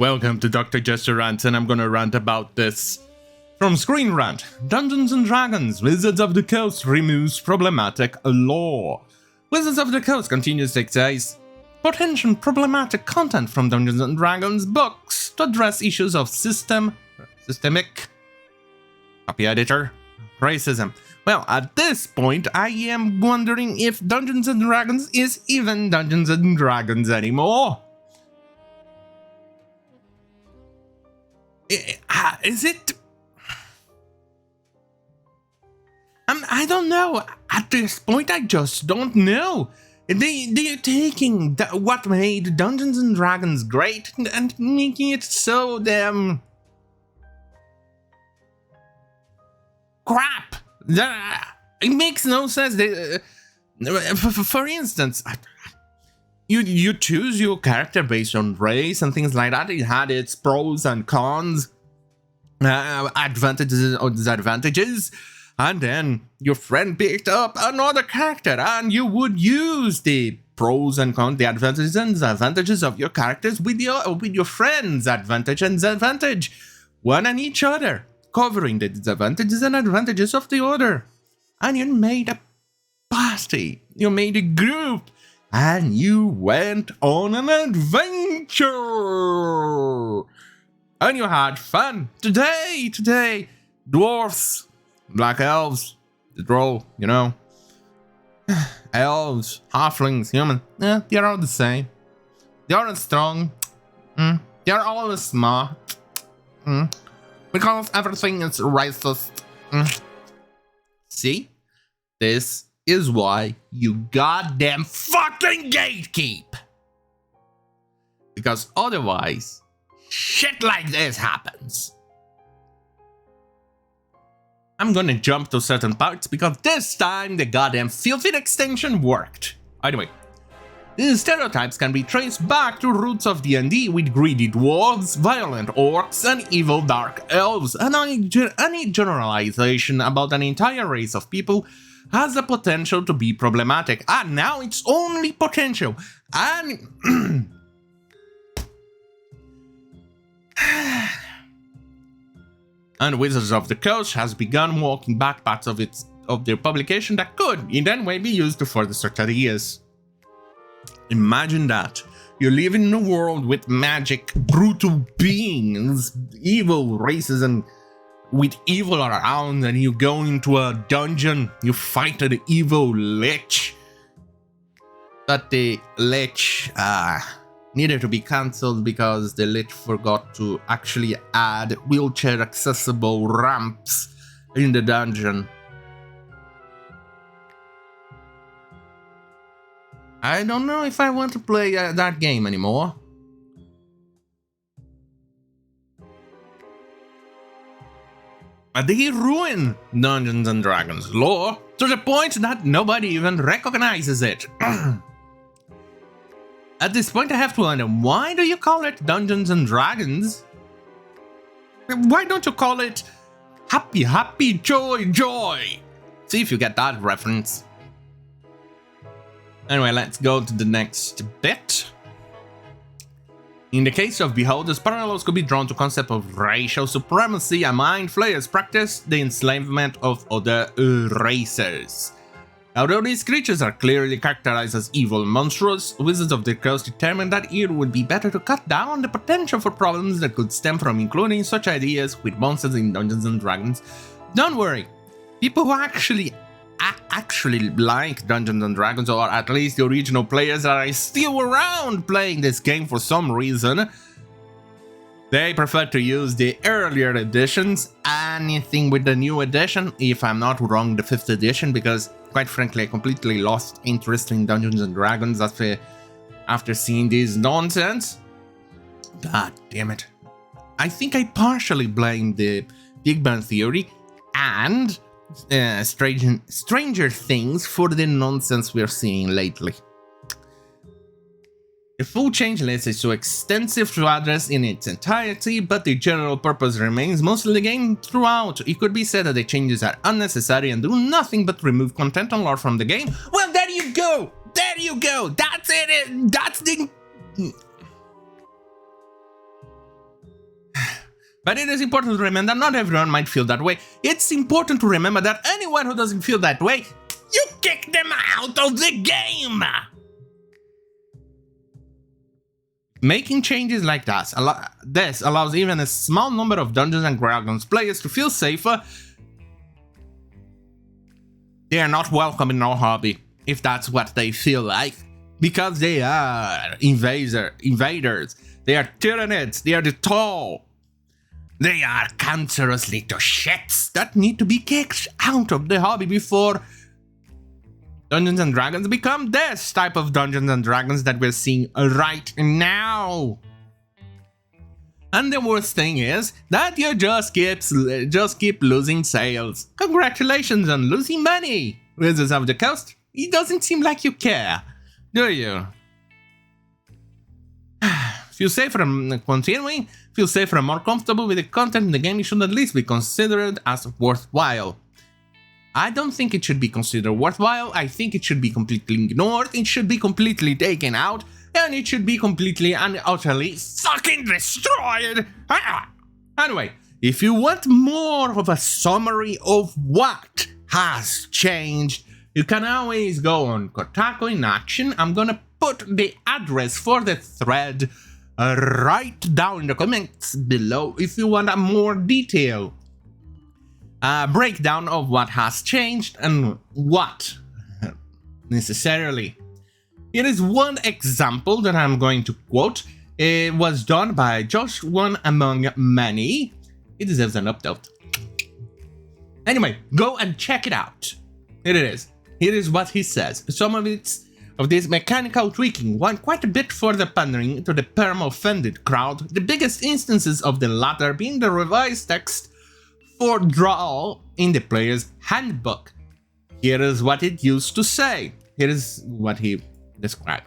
Welcome to Dr. Jester Rants, and I'm gonna rant about this. From Screen Rant, Dungeons & Dragons, Wizards of the Coast removes problematic lore. Wizards of the Coast continues to excise potential problematic content from Dungeons & Dragons books to address issues of systemic, copy editor, racism. Well, at this point, I am wondering if Dungeons & Dragons is even Dungeons & Dragons anymore. Is it? I don't know. At this point, I just don't know. They're taking what made Dungeons and Dragons great and making it so damn crap. It makes no sense. For instance, you choose your character based on race and things like that. It had its pros and cons, advantages or disadvantages. And then your friend picked up another character, and you would use the pros and cons, the advantages and disadvantages of your characters with your friends' advantage and disadvantage, one and each other, covering the disadvantages and advantages of the other. And you made a party, you made a group, and you went on an adventure, and you had fun. Today, dwarfs, black elves, the drow, you know, elves, halflings, human, they're all the same. They're all strong, they're all smart, because everything is racist. See? This is why you goddamn fucking gatekeep. Because otherwise, shit like this happens. I'm gonna jump to certain parts because this time the goddamn filthy extension worked. Anyway, these stereotypes can be traced back to roots of D&D with greedy dwarves, violent orcs, and evil dark elves, and any generalization about an entire race of people has the potential to be problematic. And now it's only potential. And and Wizards of the Coast has begun walking back parts of their publication that could, in that way, be used to further such ideas. Imagine that. You live in a world with magic, brutal beings, evil races, and with evil around, and you go into a dungeon, you fight an evil lich. But the lich needed to be cancelled because the lich forgot to actually add wheelchair accessible ramps in the dungeon. I don't know if I want to play that game anymore. But they ruin Dungeons and Dragons lore to the point that nobody even recognizes it. At this point, I have to wonder, why do you call it Dungeons and Dragons? Why don't you call it Happy, Happy, Joy, Joy? See if you get that reference. Anyway, let's go to the next bit. In the case of Beholders, parallels could be drawn to concept of racial supremacy and mind flayers practice the enslavement of other races. Although these creatures are clearly characterized as evil and monstrous, Wizards of the Coast determined that it would be better to cut down the potential for problems that could stem from including such ideas with monsters in Dungeons & Dragons. Don't worry, people who actually like Dungeons & Dragons, or at least the original players that are still around playing this game for some reason, they prefer to use the earlier editions. Anything with the new edition, if I'm not wrong, the 5th edition, because quite frankly I completely lost interest in Dungeons & Dragons after seeing this nonsense. God damn it. I think I partially blame the Big Bang Theory and Stranger Things for the nonsense we're seeing lately. The full change list is too extensive to address in its entirety, but the general purpose remains mostly the game throughout. It could be said that the changes are unnecessary and do nothing but remove content and lore from the game. Well, there you go! There you go! That's it! That's the... But it is important to remember that not everyone might feel that way. It's important to remember that anyone who doesn't feel that way, you kick them out of the game! Making changes like this allows even a small number of Dungeons & Dragons players to feel safer. They are not welcome in our hobby, if that's what they feel like, because they are invaders, they are tyrannids, they are the tall. They are cancerous little shits that need to be kicked out of the hobby before Dungeons & Dragons become this type of Dungeons & Dragons that we're seeing right now. And the worst thing is that you just keep losing sales. Congratulations on losing money, Wizards of the Coast. It doesn't seem like you care, do you? Feel safer and continuing? Feel safer and more comfortable with the content in the game, it should at least be considered as worthwhile. I don't think it should be considered worthwhile, I think it should be completely ignored, it should be completely taken out, and it should be completely and utterly fucking destroyed! Anyway, if you want more of a summary of what has changed, you can always go on Kotaku in Action. I'm gonna put the address for the thread right down in the comments below if you want a more detailed breakdown of what has changed and what necessarily. Here is one example that I'm going to quote. It was done by just one among many. It deserves an update. Anyway, go and check it out. Here it is. Here is what he says. Some of this mechanical tweaking went quite a bit further pandering to the perma-offended crowd, the biggest instances of the latter being the revised text for draw in the player's handbook. Here is what it used to say. Here is what he described.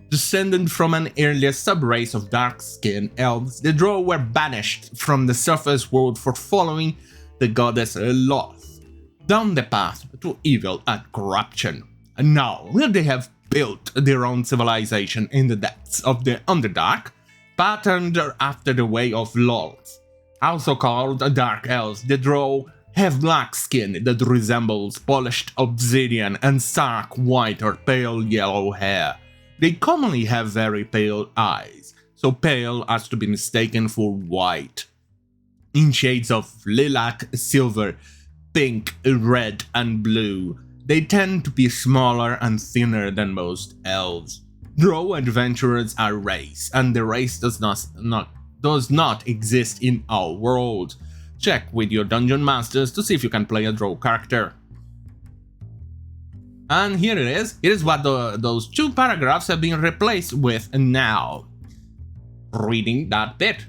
Descended from an earlier sub-race of dark-skinned elves, the Drow were banished from the surface world for following the goddess Loth down the path to evil and corruption. And now, where they have built their own civilization in the depths of the Underdark, patterned after the way of Loth, also called Dark Elves, the Drow have black skin that resembles polished obsidian and stark white or pale yellow hair. They commonly have very pale eyes, so pale as to be mistaken for white, in shades of lilac, silver, pink, red, and blue. They tend to be smaller and thinner than most elves. Drow adventurers are a race, and the race does not exist in our world. Check with your dungeon masters to see if you can play a Drow character. And here it is. Here is what those two paragraphs have been replaced with now. Reading that bit.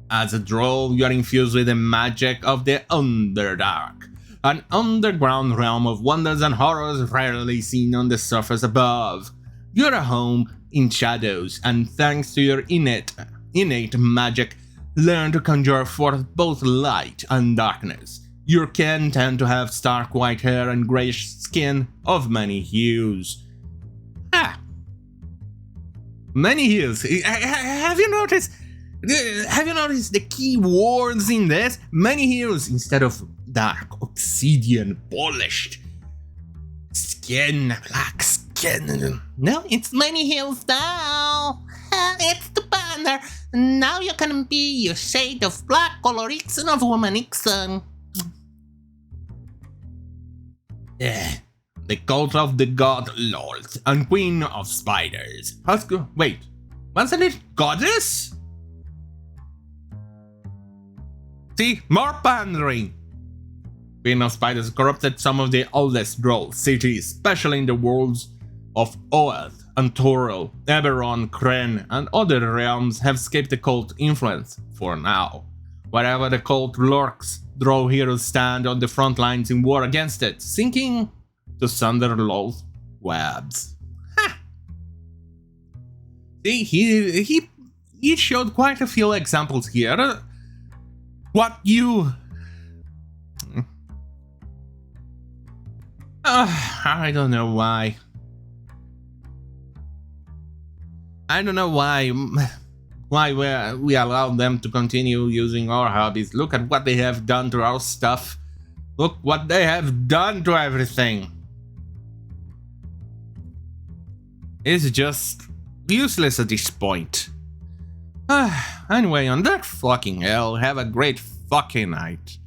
As a Drow, you are infused with the magic of the Underdark, an underground realm of wonders and horrors rarely seen on the surface above. You're a home in shadows, and thanks to your innate magic, learn to conjure forth both light and darkness. Your kin tend to have stark white hair and greyish skin of many hues. Many hues. Have you noticed the key words in this? Many hues instead of dark obsidian polished skin, black skin. No, it's many hues now. It's the banner. Now you can be your shade of black, color Ixon of woman Ixon. The cult of the god Lord and queen of spiders. Wait, wasn't it goddess? See, more pandering. Queen of Spiders corrupted some of the oldest Drow cities, especially in the worlds of Oath and Toril. Eberron, Kryn, and other realms have escaped the cult influence, for now. Wherever the cult lurks, Drow heroes stand on the front lines in war against it, sinking to sunder Loth's webs. Ha! See, he showed quite a few examples here. What you... I don't know why. Why we allow them to continue using our hobbies? Look at what they have done to our stuff. Look what they have done to everything. It's just useless at this point. Anyway, on that fucking hell, have a great fucking night.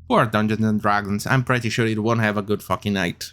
For Dungeons and Dragons, I'm pretty sure it won't have a good fucking night.